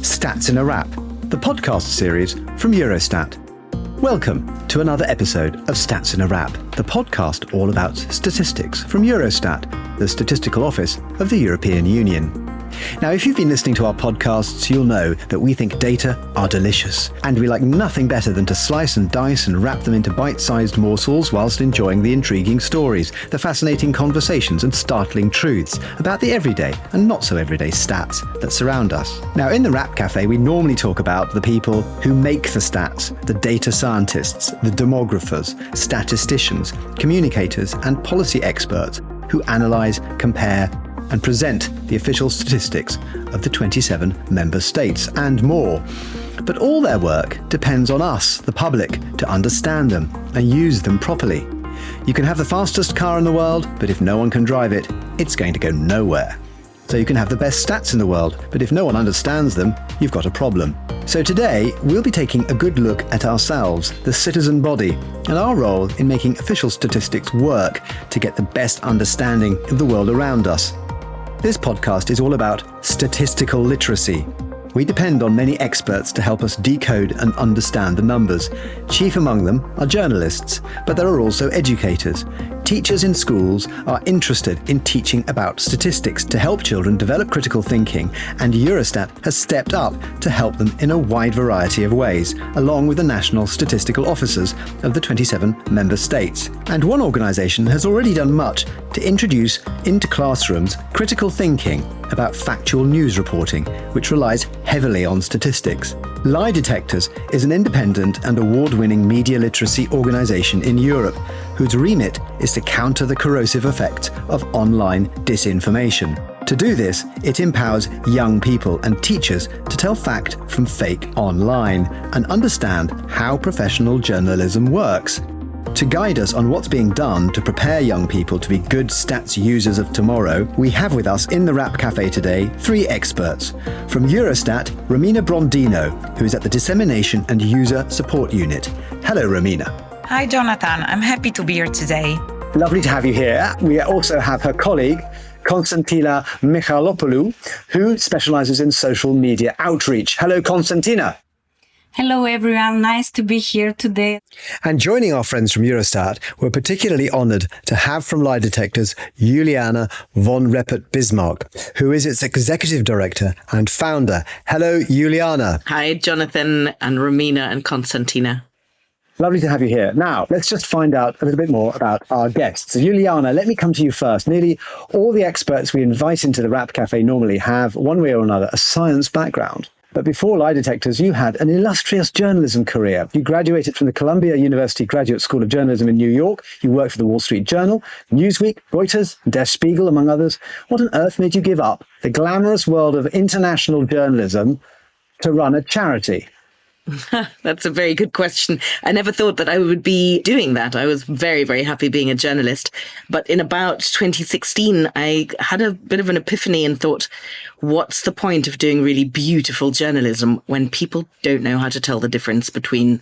Stats in a Wrap, the podcast series from Eurostat. Welcome to another episode of Stats in a Wrap, the podcast all about statistics from Eurostat, the statistical office of the European Union. Now, if you've been listening to our podcasts, you'll know that we think data are delicious, and we like nothing better than to slice and dice and wrap them into bite-sized morsels whilst enjoying the intriguing stories, the fascinating conversations and startling truths about the everyday and not so everyday stats that surround us. Now, in the Wrap Cafe, we normally talk about the people who make the stats, the data scientists, the demographers, statisticians, communicators and policy experts who analyse, compare and present the official statistics of the 27 member states and more. But all their work depends on us, the public, to understand them and use them properly. You can have the fastest car in the world, but if no one can drive it, it's going to go nowhere. So you can have the best stats in the world, but if no one understands them, you've got a problem. So today, we'll be taking a good look at ourselves, the citizen body, and our role in making official statistics work to get the best understanding of the world around us. This podcast is all about statistical literacy. We depend on many experts to help us decode and understand the numbers. Chief among them are journalists, but there are also educators. Teachers in schools are interested in teaching about statistics to help children develop critical thinking, and Eurostat has stepped up to help them in a wide variety of ways, along with the national statistical officers of the 27 member states. And one organisation has already done much to introduce into classrooms critical thinking about factual news reporting, which relies heavily on statistics. Lie Detectors is an independent and award-winning media literacy organisation in Europe, whose remit is to counter the corrosive effects of online disinformation. To do this, it empowers young people and teachers to tell fact from fake online and understand how professional journalism works. To guide us on what's being done to prepare young people to be good stats users of tomorrow, we have with us in the Wrap Cafe today 3 experts. From Eurostat, Romina Brondino, who is at the Dissemination and User Support Unit. Hello, Romina. Hi, Jonathan. I'm happy to be here today. Lovely to have you here. We also have her colleague, Konstantina Michalopoulou, who specialises in social media outreach. Hello, Konstantina. Hello, everyone. Nice to be here today. And joining our friends from Eurostat, we're particularly honoured to have from Lie Detectors Juliana von Reppert-Bismarck, who is its executive director and founder. Hello, Juliana. Hi, Jonathan and Romina and Konstantina. Lovely to have you here. Now, let's just find out a little bit more about our guests. So, Juliana, let me come to you first. Nearly all the experts we invite into the Wrap Cafe normally have, one way or another, a science background. But before Lie Detectors, you had an illustrious journalism career. You graduated from the Columbia University Graduate School of Journalism in New York. You worked for the Wall Street Journal, Newsweek, Reuters, Der Spiegel, among others. What on earth made you give up the glamorous world of international journalism to run a charity? That's a very good question. I never thought that I would be doing that. I was very, very happy being a journalist. But in about 2016, I had a bit of an epiphany and thought, what's the point of doing really beautiful journalism when people don't know how to tell the difference between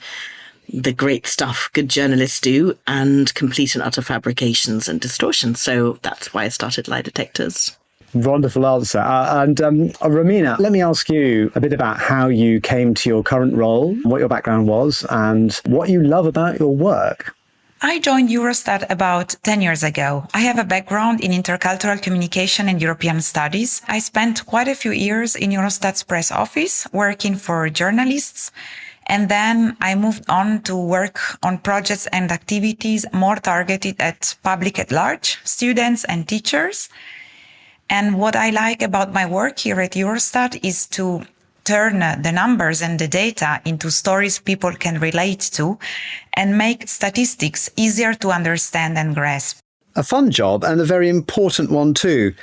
the great stuff good journalists do and complete and utter fabrications and distortions? So that's why I started Lie Detectors. Wonderful answer. Romina, let me ask you a bit about how you came to your current role, what your background was, and what you love about your work. I joined Eurostat about 10 years ago. I have a background in intercultural communication and European studies. I spent quite a few years in Eurostat's press office working for journalists. And then I moved on to work on projects and activities more targeted at public at large, students and teachers. And what I like about my work here at Eurostat is to turn the numbers and the data into stories people can relate to and make statistics easier to understand and grasp. A fun job and a very important one too.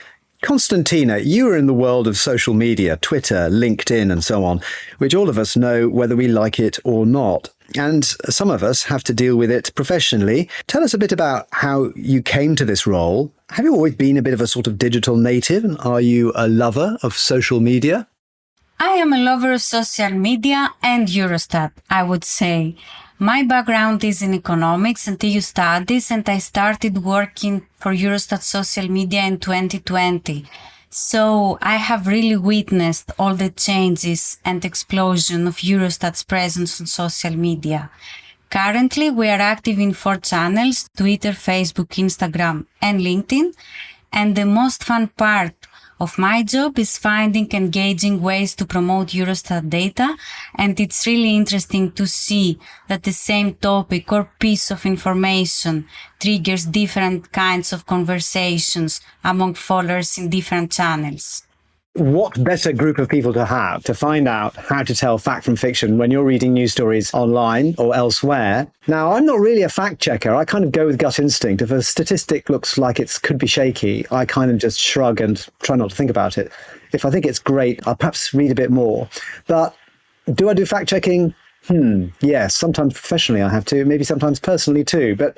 Konstantina, you are in the world of social media, Twitter, LinkedIn and so on, which all of us know whether we like it or not. And some of us have to deal with it professionally. Tell us a bit about how you came to this role. Have you always been a bit of a sort of digital native? And are you a lover of social media? I am a lover of social media and Eurostat, I would say. My background is in economics and EU studies, and I started working for Eurostat social media in 2020. So I have really witnessed all the changes and explosion of Eurostat's presence on social media. Currently, we are active in 4 channels: Twitter, Facebook, Instagram, and LinkedIn. And the most fun part of my job is finding engaging ways to promote Eurostat data. And it's really interesting to see that the same topic or piece of information triggers different kinds of conversations among followers in different channels. What better group of people to have to find out how to tell fact from fiction when you're reading news stories online or elsewhere? Now, I'm not really a fact checker. I kind of go with gut instinct. If a statistic looks like it could be shaky, I kind of just shrug and try not to think about it. If I think it's great, I'll perhaps read a bit more. But do I do fact checking? Yes, sometimes professionally I have to, maybe sometimes personally too. But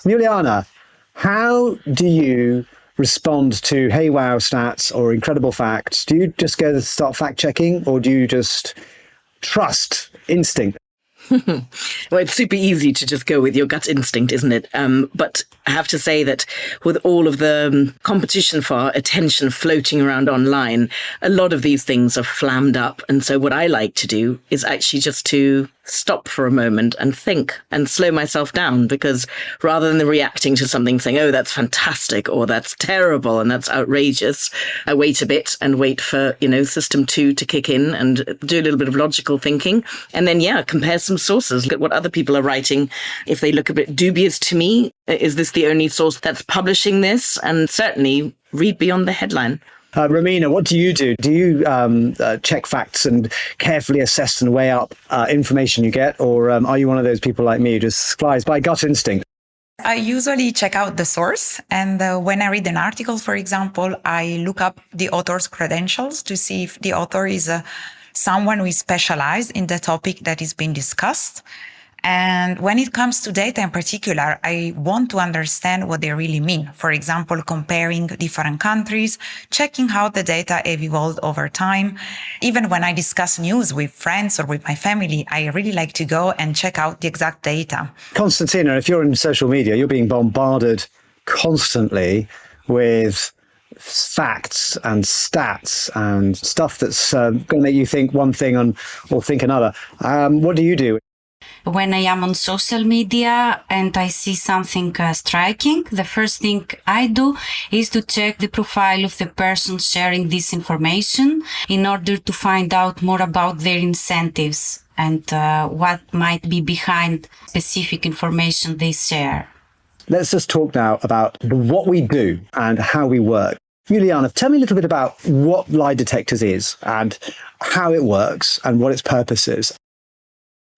Juliana, how do you respond to hey wow stats or incredible facts? Do you just go to start fact checking, or do you just trust instinct? Well, it's super easy to just go with your gut instinct, isn't it? But I have to say that with all of the competition for attention floating around online, a lot of these things are flammed up. And so what I like to do is actually just to stop for a moment and think and slow myself down, because rather than reacting to something saying, oh, that's fantastic or that's terrible and that's outrageous, I wait a bit and wait for, system 2 to kick in and do a little bit of logical thinking. And then, compare some sources, look at what other people are writing. If they look a bit dubious to me, is this the only source that's publishing this? And certainly read beyond the headline. Romina, what do you do? Do you check facts and carefully assess and weigh up information you get? Or are you one of those people like me who just flies by gut instinct? I usually check out the source. And when I read an article, for example, I look up the author's credentials to see if the author is someone who is specialized in the topic that is being discussed. And when it comes to data in particular, I want to understand what they really mean. For example, comparing different countries, checking how the data have evolved over time. Even when I discuss news with friends or with my family, I really like to go and check out the exact data. Constantina, if you're in social media, you're being bombarded constantly with facts and stats and stuff that's going to make you think one thing or think another. What do you do? When I am on social media and I see something striking, the first thing I do is to check the profile of the person sharing this information in order to find out more about their incentives and what might be behind specific information they share. Let's just talk now about what we do and how we work. Juliana, tell me a little bit about what lie detectors is and how it works and what its purpose is.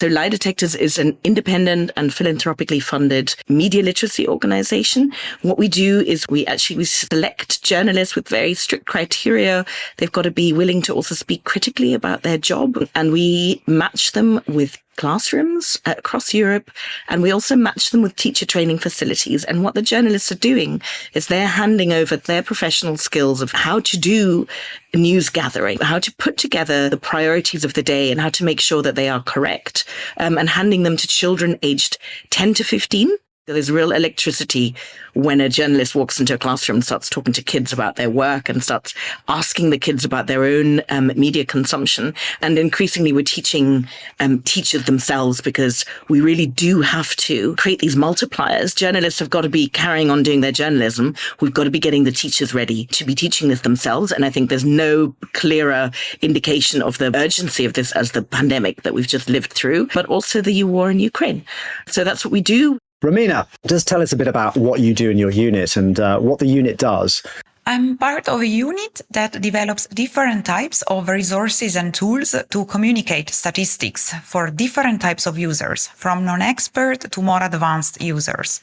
So Lie Detectors is an independent and philanthropically funded media literacy organization. What we do is we select journalists with very strict criteria. They've got to be willing to also speak critically about their job. And we match them with classrooms across Europe, and we also match them with teacher training facilities. And what the journalists are doing is they're handing over their professional skills of how to do news gathering, how to put together the priorities of the day and how to make sure that they are correct, and handing them to children aged 10 to 15. There's real electricity when a journalist walks into a classroom and starts talking to kids about their work and starts asking the kids about their own media consumption. And increasingly, we're teaching teachers themselves, because we really do have to create these multipliers. Journalists have got to be carrying on doing their journalism. We've got to be getting the teachers ready to be teaching this themselves. And I think there's no clearer indication of the urgency of this as the pandemic that we've just lived through, but also the war in Ukraine. So that's what we do. Romina, just tell us a bit about what you do in your unit and what the unit does. I'm part of a unit that develops different types of resources and tools to communicate statistics for different types of users, from non-expert to more advanced users.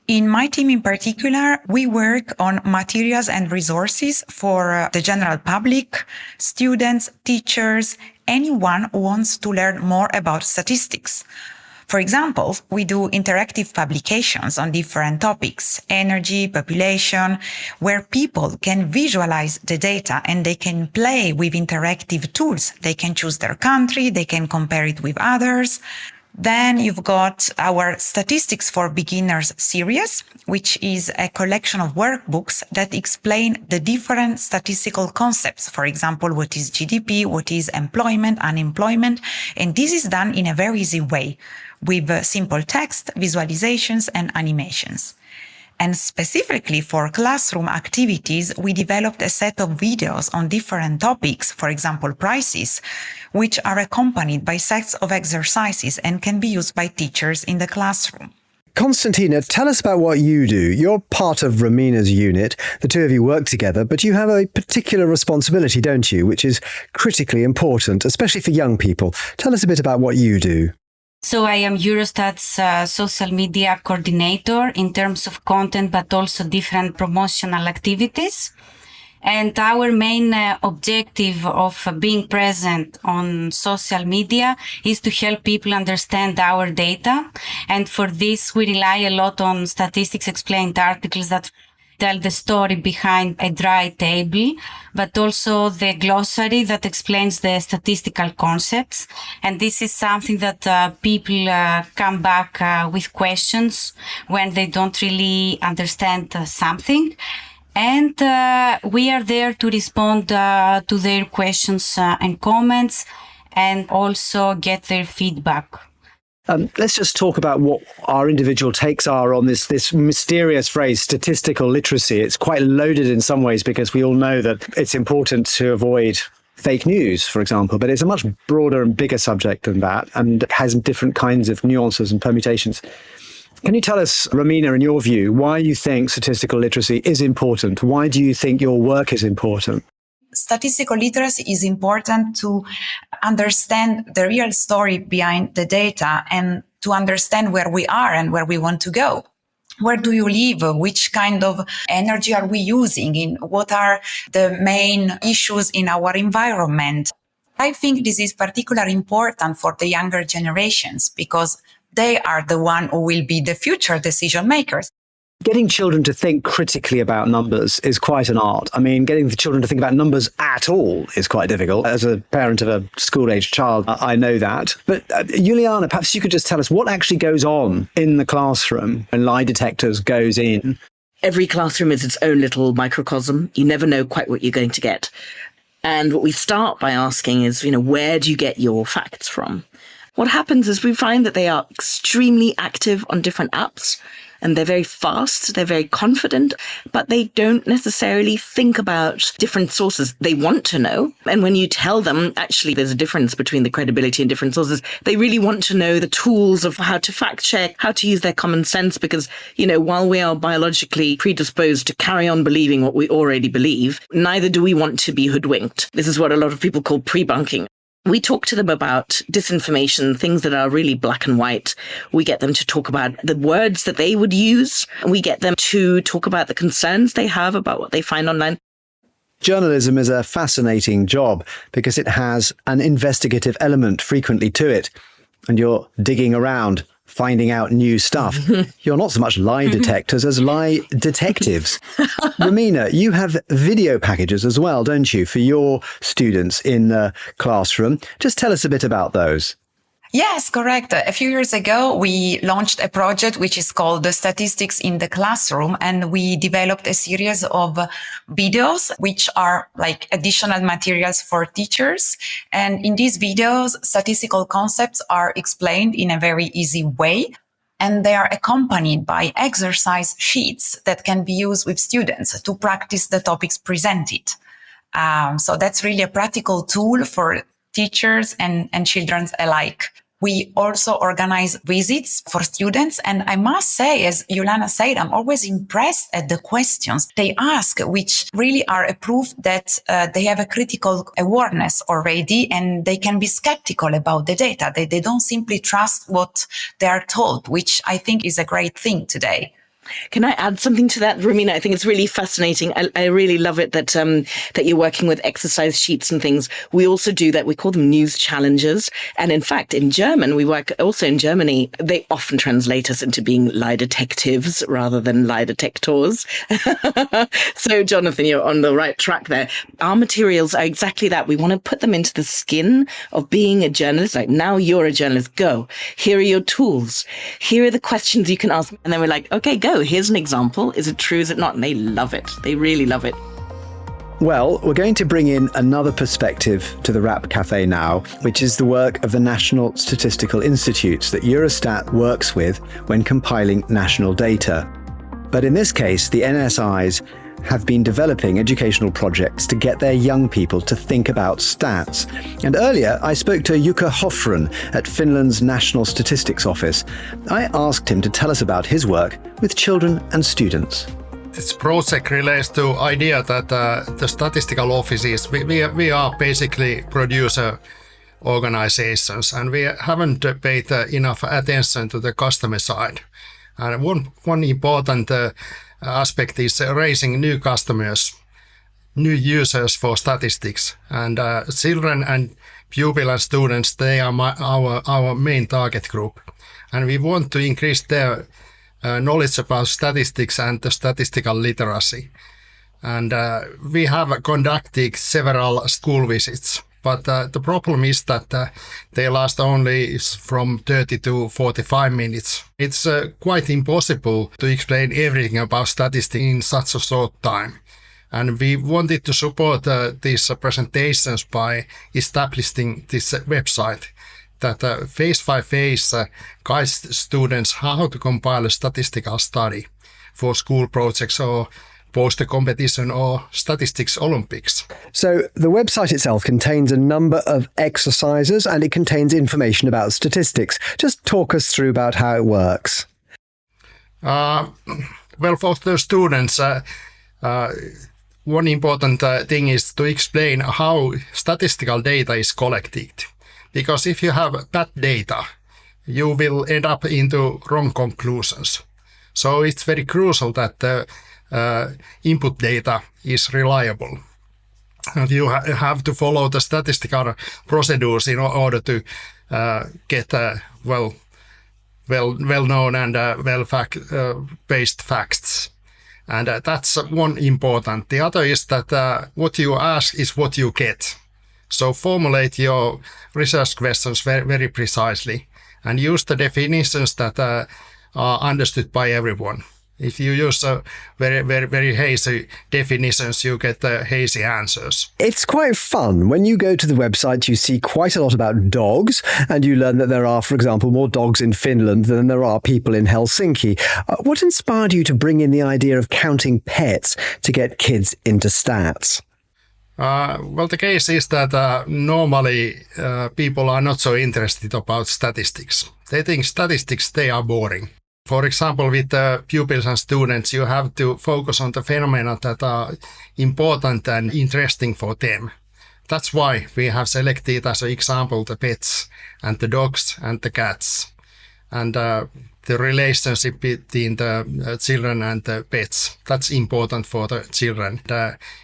In my team in particular, we work on materials and resources for the general public, students, teachers, anyone who wants to learn more about statistics. For example, we do interactive publications on different topics, energy, population, where people can visualize the data and they can play with interactive tools. They can choose their country, they can compare it with others. Then you've got our Statistics for Beginners series, which is a collection of workbooks that explain the different statistical concepts. For example, what is GDP, what is employment, unemployment. And this is done in a very easy way with simple text, visualizations, and animations. And specifically for classroom activities, we developed a set of videos on different topics, for example, prices, which are accompanied by sets of exercises and can be used by teachers in the classroom. Konstantina, tell us about what you do. You're part of Romina's unit. The two of you work together, but you have a particular responsibility, don't you, which is critically important, especially for young people. Tell us a bit about what you do. So I am Eurostat's social media coordinator in terms of content, but also different promotional activities. And our main objective of being present on social media is to help people understand our data. And for this, we rely a lot on statistics explained articles that tell the story behind a dry table, but also the glossary that explains the statistical concepts. And this is something that people come back with questions when they don't really understand something. And we are there to respond to their questions and comments and also get their feedback. Let's just talk about what our individual takes are on this mysterious phrase, statistical literacy. It's quite loaded in some ways because we all know that it's important to avoid fake news, for example, but it's a much broader and bigger subject than that and has different kinds of nuances and permutations. Can you tell us, Romina, in your view, why you think statistical literacy is important? Why do you think your work is important? Statistical literacy is important to understand the real story behind the data and to understand where we are and where we want to go. Where do you live? Which kind of energy are we using? What are the main issues in our environment? I think this is particularly important for the younger generations because they are the one who will be the future decision makers. Getting children to think critically about numbers is quite an art. I mean, getting the children to think about numbers at all is quite difficult. As a parent of a school-aged child, I know that. But Juliana, perhaps you could just tell us what actually goes on in the classroom when lie detectors goes in. Every classroom is its own little microcosm. You never know quite what you're going to get. And what we start by asking is, where do you get your facts from? What happens is we find that they are extremely active on different apps. And they're very fast, they're very confident, but they don't necessarily think about different sources. They want to know. And when you tell them, actually, there's a difference between the credibility and different sources, they really want to know the tools of how to fact check, how to use their common sense, because, while we are biologically predisposed to carry on believing what we already believe, neither do we want to be hoodwinked. This is what a lot of people call pre-bunking. We talk to them about disinformation, things that are really black and white. We get them to talk about the words that they would use. We get them to talk about the concerns they have about what they find online. Journalism is a fascinating job because it has an investigative element frequently to it. And you're digging around, finding out new stuff. You're not so much lie detectors as lie detectives. Romina, you have video packages as well, don't you, for your students in the classroom? Just tell us a bit about those. Yes, correct. A few years ago, we launched a project which is called the Statistics in the Classroom, and we developed a series of videos which are like additional materials for teachers. And in these videos, statistical concepts are explained in a very easy way, and they are accompanied by exercise sheets that can be used with students to practice the topics presented. So that's really a practical tool for teachers and children alike. We also organize visits for students. And I must say, as Juliana said, I'm always impressed at the questions they ask, which really are a proof that they have a critical awareness already and they can be skeptical about the data. They don't simply trust what they are told, which I think is a great thing today. Can I add something to that, Romina? I think it's really fascinating. I really love it that that you're working with exercise sheets and things. We also do that. We call them news challenges. And in fact, in German, we work also in Germany. They often translate us into being lie detectives rather than lie detectors. So, Jonathan, you're on the right track there. Our materials are exactly that. We want to put them into the skin of being a journalist. Like, now you're a journalist. Go. Here are your tools. Here are the questions you can ask. And then we're like, okay, go. Here's an example. Is it true? Is it not? And they love it. They really love it. Well, we're going to bring in another perspective to the Rap Cafe now, which is the work of the National Statistical Institutes that Eurostat works with when compiling national data. But in this case, the NSIs have been developing educational projects to get their young people to think about stats. And earlier, I spoke to Jukka Hoffren at Finland's National Statistics Office. I asked him to tell us about his work with children and students. This project relates to idea that the statistical offices, we are basically producer organizations, and we haven't paid enough attention to the customer side. And one important aspect is raising new customers, new users for statistics. And children and pupils and students, they are our main target group. And we want to increase their knowledge about statistics and the statistical literacy. And we have conducted several school visits, but the problem is that they last only from 30 to 45 minutes. It's quite impossible to explain everything about statistics in such a short time. And we wanted to support these presentations by establishing this website that face-by-face guides students how to compile a statistical study for school projects or poster competition or statistics Olympics. So the website itself contains a number of exercises and it contains information about statistics. Just talk us through about how it works. Well, for the students, one important thing is to explain how statistical data is collected. Because if you have bad data, you will end up into wrong conclusions. So it's very crucial that the input data is reliable. And you have to follow the statistical procedures in order to get well-known and based facts. And that's one important. The other is that what you ask is what you get. So formulate your research questions very, very precisely and use the definitions that are understood by everyone. If you use very, very, very hazy definitions, you get hazy answers. It's quite fun. When you go to the website, you see quite a lot about dogs, and you learn that there are, for example, more dogs in Finland than there are people in Helsinki. What inspired you to bring in the idea of counting pets to get kids into stats? Well, the case is that normally people are not so interested about statistics. They think statistics, they are boring. For example, with pupils and students, you have to focus on the phenomena that are important and interesting for them. That's why we have selected as an example the pets and the dogs and the cats. And the relationship between the children and the pets, that's important for the children.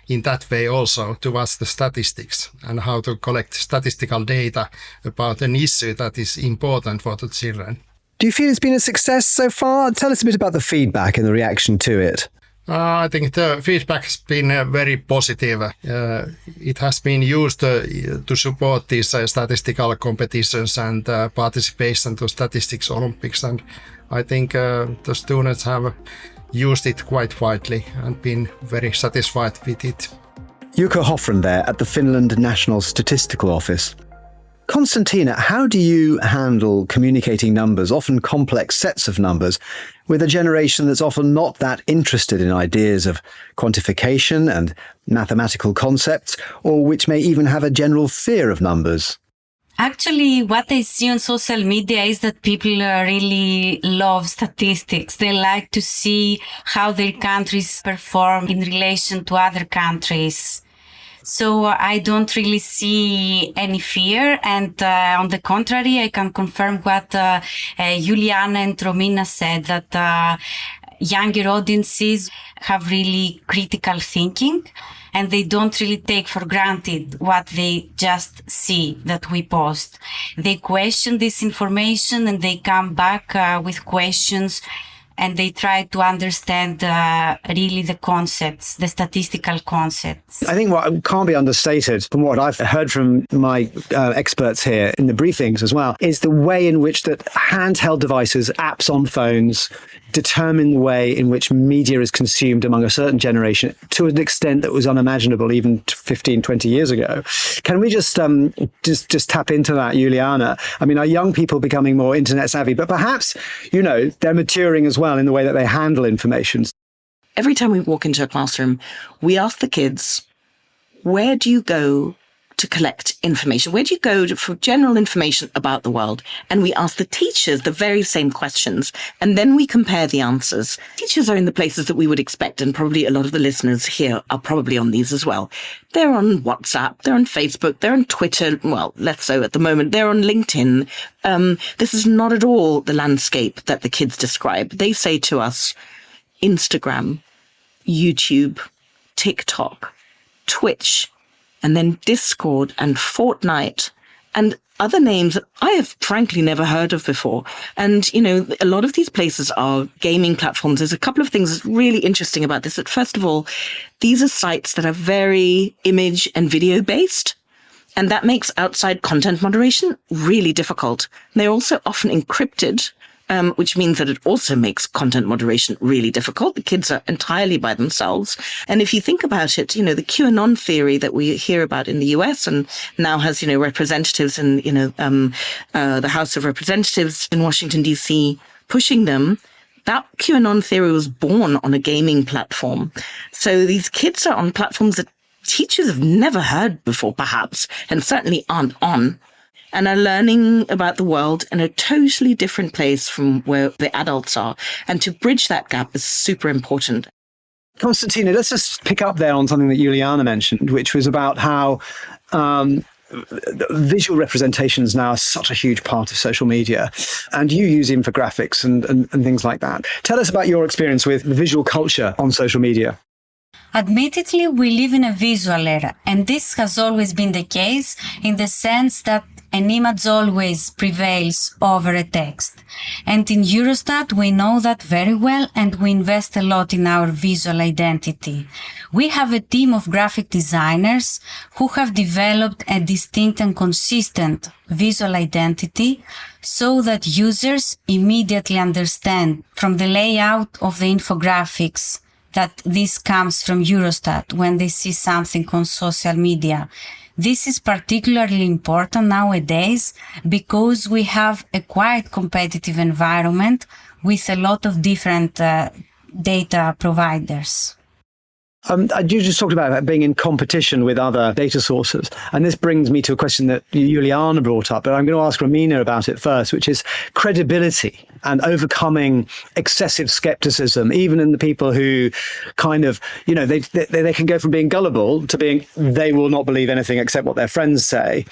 In that way also towards the statistics and how to collect statistical data about an issue that is important for the children. Do you feel it's been a success so far? Tell us a bit about the feedback and the reaction to it. I think the feedback has been very positive. It has been used to support these statistical competitions and participation to statistics Olympics, and I think the students have used it quite widely and been very satisfied with it. Jukka Hoffren there at the Finland National Statistical Office. Konstantina, how do you handle communicating numbers, often complex sets of numbers, with a generation that's often not that interested in ideas of quantification and mathematical concepts, or which may even have a general fear of numbers? Actually, what I see on social media is that people really love statistics. They like to see how their countries perform in relation to other countries. So I don't really see any fear. And on the contrary, I can confirm what Juliana and Romina said, that younger audiences have really critical thinking, and they don't really take for granted what they just see that we post. They question this information and they come back with questions, and they try to understand really the concepts, the statistical concepts. I think what can't be understated from what I've heard from my experts here in the briefings as well is the way in which that handheld devices, apps on phones, determine the way in which media is consumed among a certain generation to an extent that was unimaginable even 15, 20 years ago. Can we just tap into that, Juliana? I mean, are young people becoming more internet savvy? But perhaps, they're maturing as well in the way that they handle information. Every time we walk into a classroom, we ask the kids, where do you go to collect information? Where do you go for general information about the world? And we ask the teachers the very same questions, and then we compare the answers. Teachers are in the places that we would expect, and probably a lot of the listeners here are probably on these as well. They're on WhatsApp, they're on Facebook, they're on Twitter, well, less so at the moment, they're on LinkedIn. This is not at all the landscape that the kids describe. They say to us, Instagram, YouTube, TikTok, Twitch, and then Discord and Fortnite and other names that I have frankly never heard of before. And, a lot of these places are gaming platforms. There's a couple of things that's really interesting about this. That first of all, these are sites that are very image and video based. And that makes outside content moderation really difficult. They're also often encrypted, which means that it also makes content moderation really difficult. The kids are entirely by themselves. And if you think about it, the QAnon theory that we hear about in the US and now has, representatives in, the House of Representatives in Washington, D.C. pushing them, that QAnon theory was born on a gaming platform. So these kids are on platforms that teachers have never heard before, perhaps, and certainly aren't on, and are learning about the world in a totally different place from where the adults are. And to bridge that gap is super important. Konstantina, let's just pick up there on something that Juliana mentioned, which was about how visual representations now are such a huge part of social media. And you use infographics and things like that. Tell us about your experience with visual culture on social media. Admittedly, we live in a visual era, and this has always been the case in the sense that an image always prevails over a text. And in Eurostat, we know that very well, and we invest a lot in our visual identity. We have a team of graphic designers who have developed a distinct and consistent visual identity so that users immediately understand from the layout of the infographics that this comes from Eurostat when they see something on social media. This is particularly important nowadays because we have a quite competitive environment with a lot of different data providers. You just talked about being in competition with other data sources. And this brings me to a question that Juliana brought up, but I'm going to ask Romina about it first, which is credibility and overcoming excessive skepticism, even in the people who kind of, they can go from being gullible to being, they will not believe anything except what their friends say.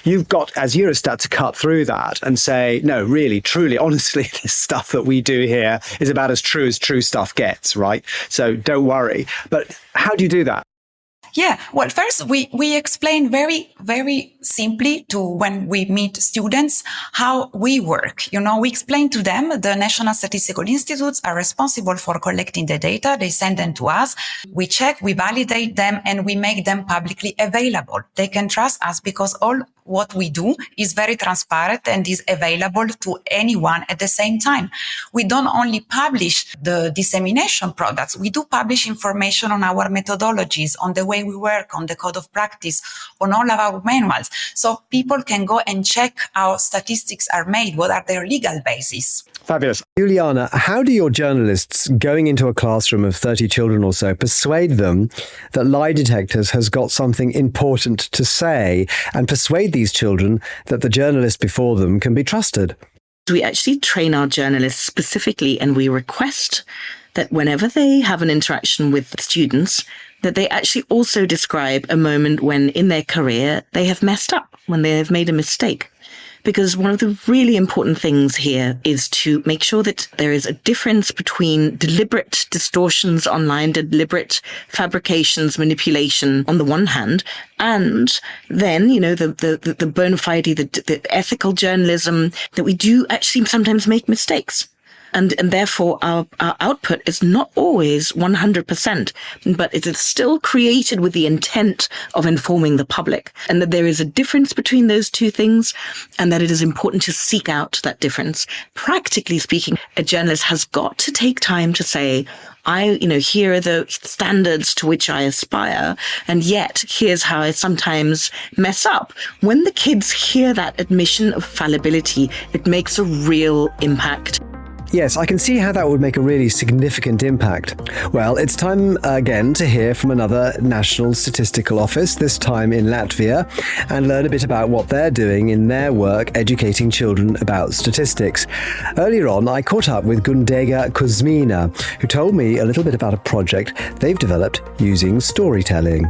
You've got, as Eurostat, to cut through that and say, no, really, truly, honestly, this stuff that we do here is about as true stuff gets, right? So don't worry. But how do you do that? Yeah, well, first we explain very, very simply to when we meet students how we work. We explain to them the National Statistical Institutes are responsible for collecting the data. They send them to us. We check, we validate them, and we make them publicly available. They can trust us because all what we do is very transparent and is available to anyone at the same time. We don't only publish the dissemination products, we do publish information on our methodologies, on the way we work, on the code of practice, on all of our manuals. So people can go and check how statistics are made, what are their legal bases. Fabulous. Juliana, how do your journalists going into a classroom of 30 children or so persuade them that lie detectors has got something important to say and persuade these children that the journalist before them can be trusted? We actually train our journalists specifically, and we request that whenever they have an interaction with students, that they actually also describe a moment when in their career they have messed up, when they have made a mistake. because one of the really important things here is to make sure that there is a difference between deliberate distortions online, deliberate fabrications, manipulation on the one hand, and then, the bona fide, the ethical journalism, that we do actually sometimes make mistakes. And therefore our output is not always 100%, but it is still created with the intent of informing the public, and that there is a difference between those two things, and that it is important to seek out that difference. Practically speaking, a journalist has got to take time to say, here are the standards to which I aspire, and yet here's how I sometimes mess up. When the kids hear that admission of fallibility, it makes a real impact. Yes, I can see how that would make a really significant impact. Well, it's time again to hear from another national statistical office, this time in Latvia, and learn a bit about what they're doing in their work educating children about statistics. Earlier on, I caught up with Gundega Kuzmina, who told me a little bit about a project they've developed using storytelling.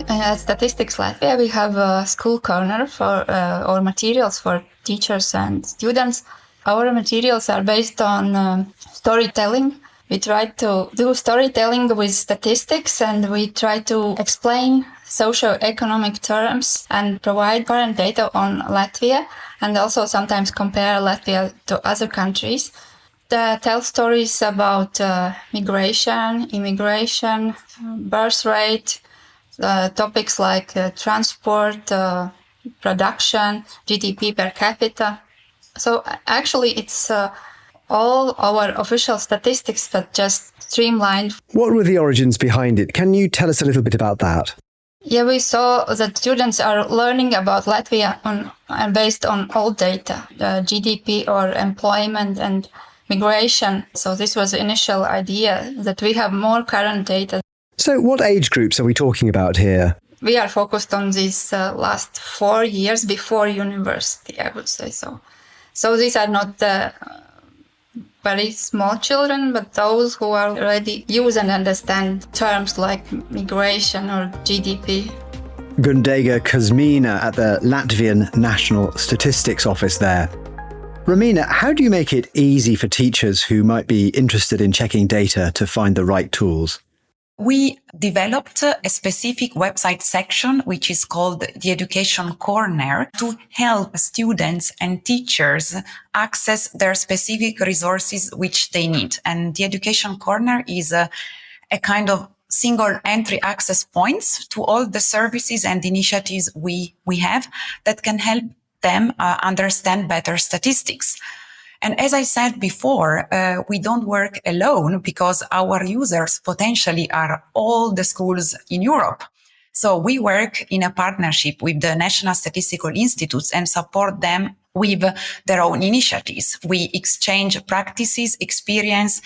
At Statistics Latvia, we have a school corner for our materials for teachers and students. Our materials are based on storytelling. We try to do storytelling with statistics, and we try to explain socio-economic terms and provide current data on Latvia, and also sometimes compare Latvia to other countries. Tell stories about migration, immigration, birth rate, topics like transport, production, GDP per capita. So actually, it's all our official statistics, but just streamlined. What were the origins behind it? Can you tell us a little bit about that? Yeah, we saw that students are learning about Latvia based on old data, GDP or employment and migration. So this was the initial idea, that we have more current data. So what age groups are we talking about here? We are focused on these last 4 years before university, I would say so. So these are not very small children, but those who are already use and understand terms like migration or GDP. Gundega Kuzmina at the Latvian National Statistics Office there. Romina, how do you make it easy for teachers who might be interested in checking data to find the right tools? We developed a specific website section, which is called the Education Corner, to help students and teachers access their specific resources which they need. And the Education Corner is a kind of single entry access points to all the services and initiatives we have that can help them understand better statistics. And as I said before, we don't work alone, because our users potentially are all the schools in Europe. So we work in a partnership with the National Statistical Institutes and support them with their own initiatives. We exchange practices, experience,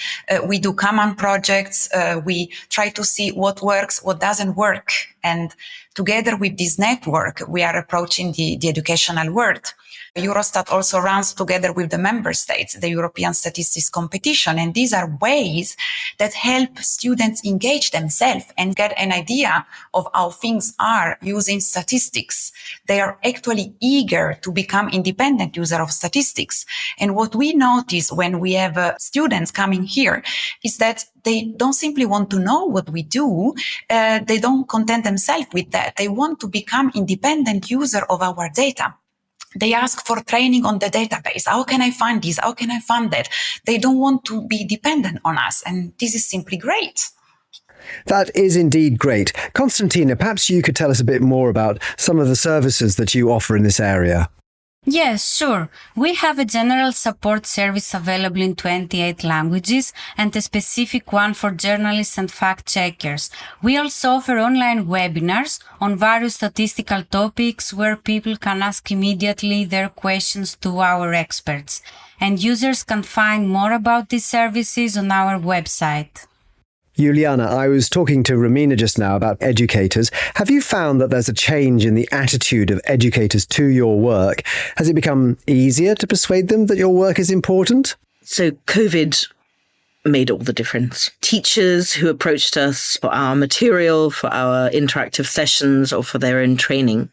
we do common projects, we try to see what works, what doesn't work. And together with this network, we are approaching the educational world. Eurostat also runs, together with the member states, the European Statistics Competition. And these are ways that help students engage themselves and get an idea of how things are using statistics. They are actually eager to become independent user of statistics. And what we notice when we have students coming here is that they don't simply want to know what we do. They don't content themselves with that. They want to become independent user of our data. They ask for training on the database. How can I find this? How can I find that? They don't want to be dependent on us. And this is simply great. That is indeed great. Konstantina, perhaps you could tell us a bit more about some of the services that you offer in this area. Yes, sure. We have a general support service available in 28 languages and a specific one for journalists and fact-checkers. We also offer online webinars on various statistical topics where people can ask immediately their questions to our experts. And users can find more about these services on our website. Juliana, I was talking to Romina just now about educators. Have you found that there's a change in the attitude of educators to your work? Has it become easier to persuade them that your work is important? So COVID made all the difference. Teachers who approached us for our material, for our interactive sessions, or for their own training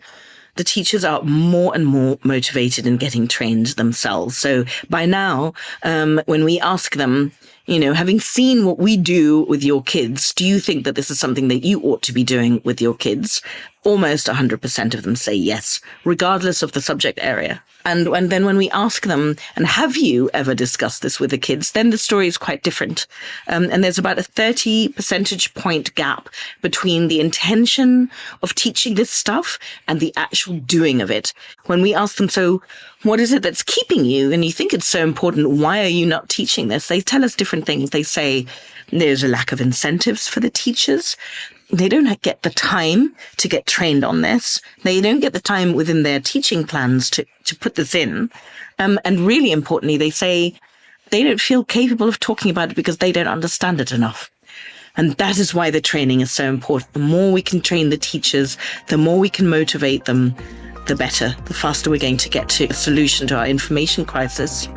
the teachers are more and more motivated in getting trained themselves. So by now, when we ask them, having seen what we do with your kids, do you think that this is something that you ought to be doing with your kids? Almost 100% of them say yes, regardless of the subject area. And then when we ask them, and have you ever discussed this with the kids, then the story is quite different. And there's about a 30 percentage point gap between the intention of teaching this stuff and the actual doing of it. When we ask them, so what is it that's keeping you? And you think it's so important, why are you not teaching this? They tell us different things. They say there's a lack of incentives for the teachers. They don't get the time to get trained on this. They don't get the time within their teaching plans to put this in. And really importantly, they say they don't feel capable of talking about it because they don't understand it enough. And that is why the training is so important. The more we can train the teachers, the more we can motivate them, the better, the faster we're going to get to a solution to our information crisis.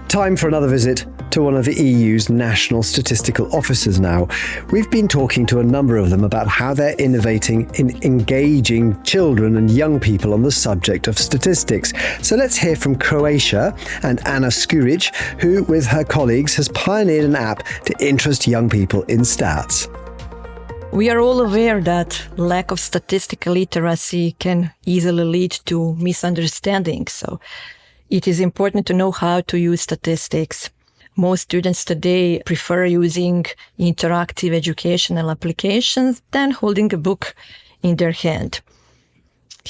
Time for another visit to one of the EU's national statistical offices now. We've been talking to a number of them about how they're innovating in engaging children and young people on the subject of statistics. So let's hear from Croatia and Ana Skuric, who, with her colleagues, has pioneered an app to interest young people in stats. We are all aware that lack of statistical literacy can easily lead to misunderstandings. So it is important to know how to use statistics. Most students today prefer using interactive educational applications than holding a book in their hand.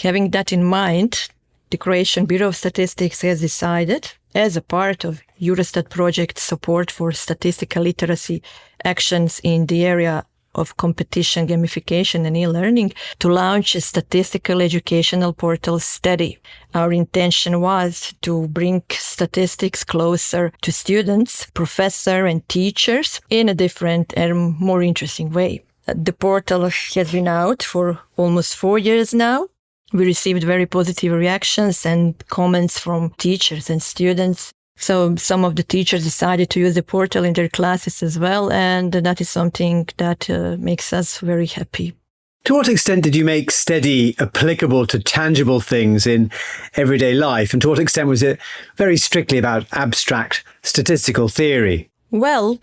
Having that in mind, the Croatian Bureau of Statistics has decided, as a part of Eurostat project support for statistical literacy actions in the area of competition, gamification and e-learning, to launch a statistical educational portal Study. Our intention was to bring statistics closer to students, professors and teachers in a different and more interesting way. The portal has been out for almost 4 years now. We received very positive reactions and comments from teachers and students. So some of the teachers decided to use the portal in their classes as well, and that is something that makes us very happy. To what extent did you make Steady applicable to tangible things in everyday life? And to what extent was it very strictly about abstract statistical theory? Well,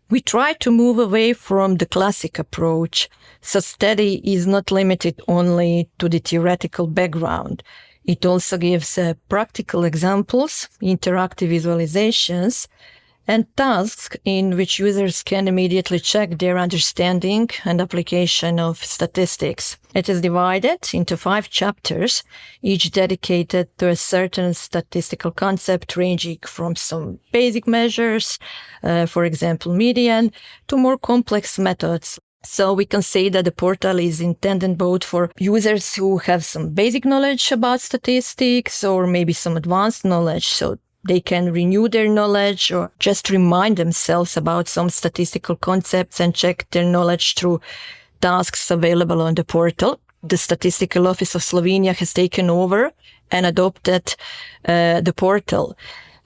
we tried to move away from the classic approach. So Steady is not limited only to the theoretical background. It also gives practical examples, interactive visualizations, and tasks in which users can immediately check their understanding and application of statistics. It is divided into 5 chapters, each dedicated to a certain statistical concept, ranging from some basic measures, for example, median, to more complex methods. So we can say that the portal is intended both for users who have some basic knowledge about statistics or maybe some advanced knowledge, so they can renew their knowledge or just remind themselves about some statistical concepts and check their knowledge through tasks available on the portal. The Statistical Office of Slovenia has taken over and adopted the portal,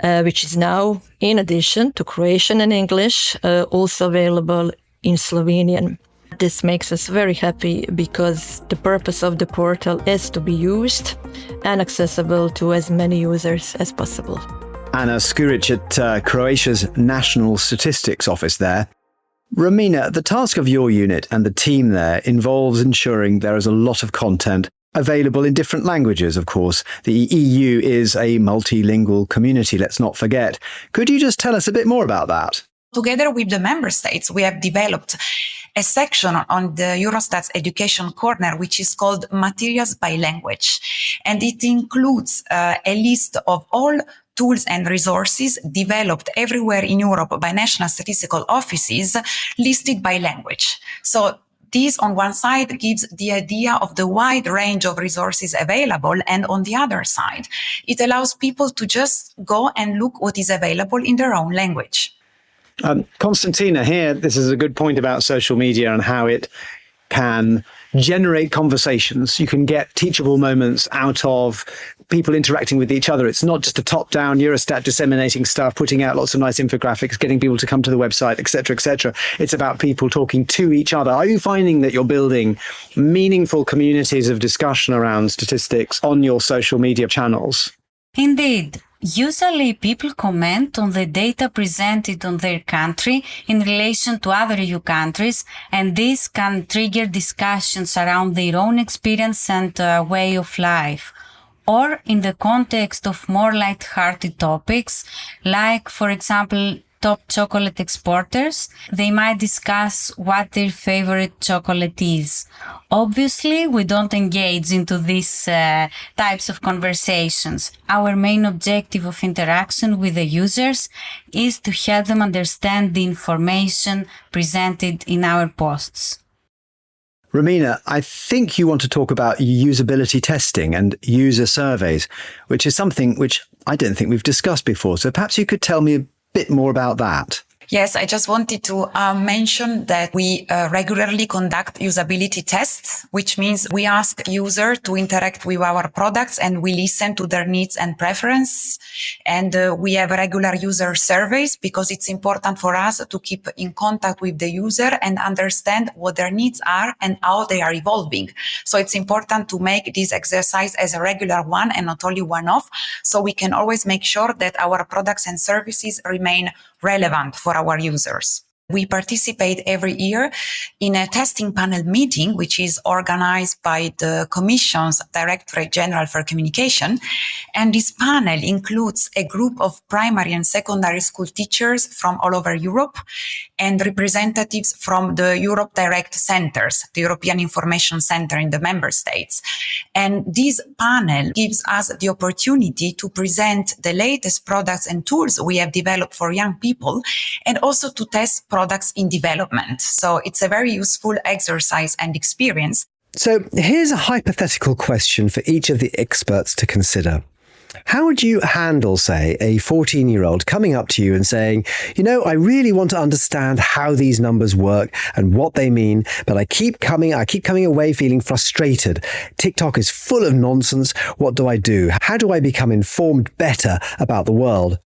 which is now, in addition to Croatian and English, also available in Slovenian. This makes us very happy because the purpose of the portal is to be used and accessible to as many users as possible. Ana Skuric at Croatia's National Statistics Office there. Romina, the task of your unit and the team there involves ensuring there is a lot of content available in different languages, of course. The EU is a multilingual community, let's not forget. Could you just tell us a bit more about that? Together with the member states, we have developed a section on the Eurostat's education corner, which is called Materials by Language. And it includes a list of all tools and resources developed everywhere in Europe by national statistical offices listed by language. So this, on one side, gives the idea of the wide range of resources available. And on the other side, it allows people to just go and look what is available in their own language. Konstantina, here, this is a good point about social media and how it can generate conversations. You can get teachable moments out of people interacting with each other. It's not just a top-down Eurostat disseminating stuff, putting out lots of nice infographics, getting people to come to the website, etc., etc. It's about people talking to each other. Are you finding that you're building meaningful communities of discussion around statistics on your social media channels? Indeed. Usually people comment on the data presented on their country in relation to other EU countries, and this can trigger discussions around their own experience and way of life. Or in the context of more light-hearted topics, like, for example, top chocolate exporters, they might discuss what their favorite chocolate is. Obviously, we don't engage into these types of conversations. Our main objective of interaction with the users is to help them understand the information presented in our posts. Romina, I think you want to talk about usability testing and user surveys, which is something which I don't think we've discussed before. So perhaps you could tell me a bit more about that. Yes, I just wanted to mention that we regularly conduct usability tests, which means we ask users to interact with our products and we listen to their needs and preferences. And we have regular user surveys because it's important for us to keep in contact with the user and understand what their needs are and how they are evolving. So it's important to make this exercise as a regular one and not only one-off, so we can always make sure that our products and services remain relevant for our users. We participate every year in a testing panel meeting, which is organized by the Commission's Directorate General for Communication. And this panel includes a group of primary and secondary school teachers from all over Europe and representatives from the Europe Direct Centers, the European Information Center in the member states. And this panel gives us the opportunity to present the latest products and tools we have developed for young people and also to test products in development. So it's a very useful exercise and experience. So here's a hypothetical question for each of the experts to consider. How would you handle, say, a 14-year-old coming up to you and saying, I really want to understand how these numbers work and what they mean, but I keep coming away feeling frustrated. TikTok is full of nonsense. What do I do? How do I become informed better about the world?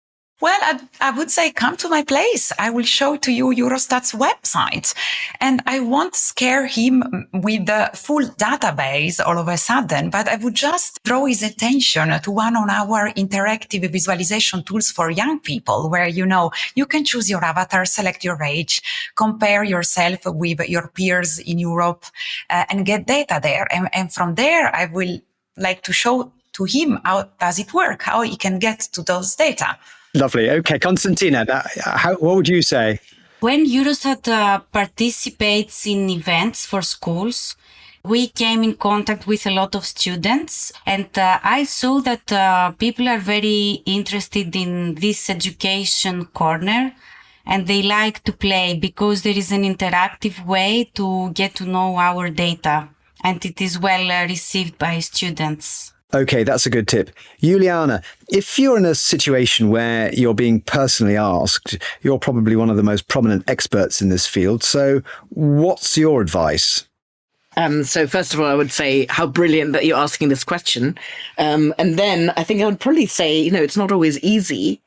Well, I would say come to my place. I will show to you Eurostat's website. And I won't scare him with the full database all of a sudden, but I would just draw his attention to one of our interactive visualization tools for young people where, you can choose your avatar, select your age, compare yourself with your peers in Europe and get data there. And from there, I will like to show to him how does it work, how he can get to those data. Lovely. Okay, Konstantina, what would you say? When Eurostat participates in events for schools, we came in contact with a lot of students, and I saw that people are very interested in this education corner, and they like to play because there is an interactive way to get to know our data, and it is well received by students. Okay, that's a good tip. Juliana, if you're in a situation where you're being personally asked, you're probably one of the most prominent experts in this field. So what's your advice? So first of all, I would say how brilliant that you're asking this question. And then I think I would probably say, it's not always easy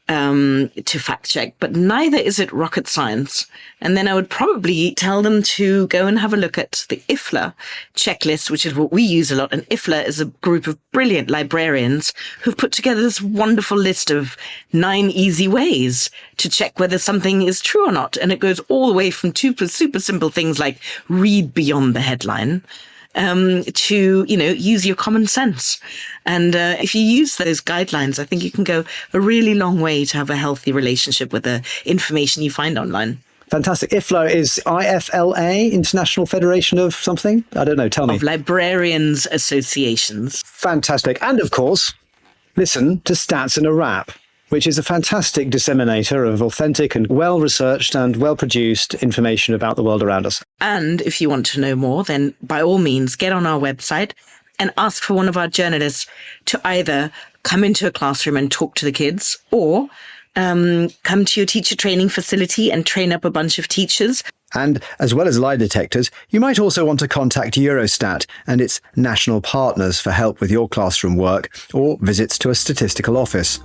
to fact check, but neither is it rocket science. And then I would probably tell them to go and have a look at the IFLA checklist, which is what we use a lot. And IFLA is a group of brilliant librarians who've put together this wonderful list of 9 easy ways to check whether something is true or not. And it goes all the way from super simple things like read beyond the headline to, use your common sense. And if you use those guidelines, I think you can go a really long way to have a healthy relationship with the information you find online. Fantastic. IFLA is IFLA, International Federation of something? I don't know. Tell me. Of Librarians Associations. Fantastic. And of course, listen to Stats in a Wrap, which is a fantastic disseminator of authentic and well-researched and well-produced information about the world around us. And if you want to know more, then by all means, get on our website and ask for one of our journalists to either come into a classroom and talk to the kids or come to your teacher training facility and train up a bunch of teachers. And as well as lie detectors, you might also want to contact Eurostat and its national partners for help with your classroom work or visits to a statistical office.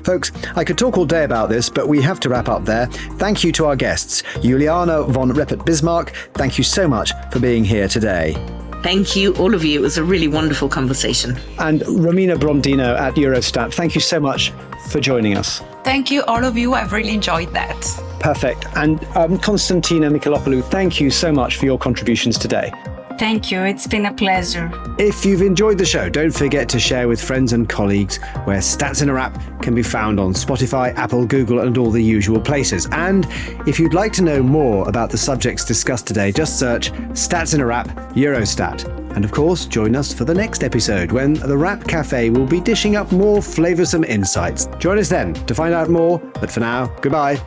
Folks, I could talk all day about this, but we have to wrap up there. Thank you to our guests. Juliana von Reppert-Bismarck, thank you so much for being here today. Thank you, all of you. It was a really wonderful conversation. And Romina Brondino at Eurostat, thank you so much for joining us. Thank you, all of you. I've really enjoyed that. Perfect. And Konstantina Michalopoulou, thank you so much for your contributions today. Thank you. It's been a pleasure. If you've enjoyed the show, don't forget to share with friends and colleagues, where Stats in a Wrap can be found on Spotify, Apple, Google, and all the usual places. And if you'd like to know more about the subjects discussed today, just search Stats in a Wrap Eurostat. And of course, join us for the next episode when the Wrap Cafe will be dishing up more flavoursome insights. Join us then to find out more. But for now, goodbye.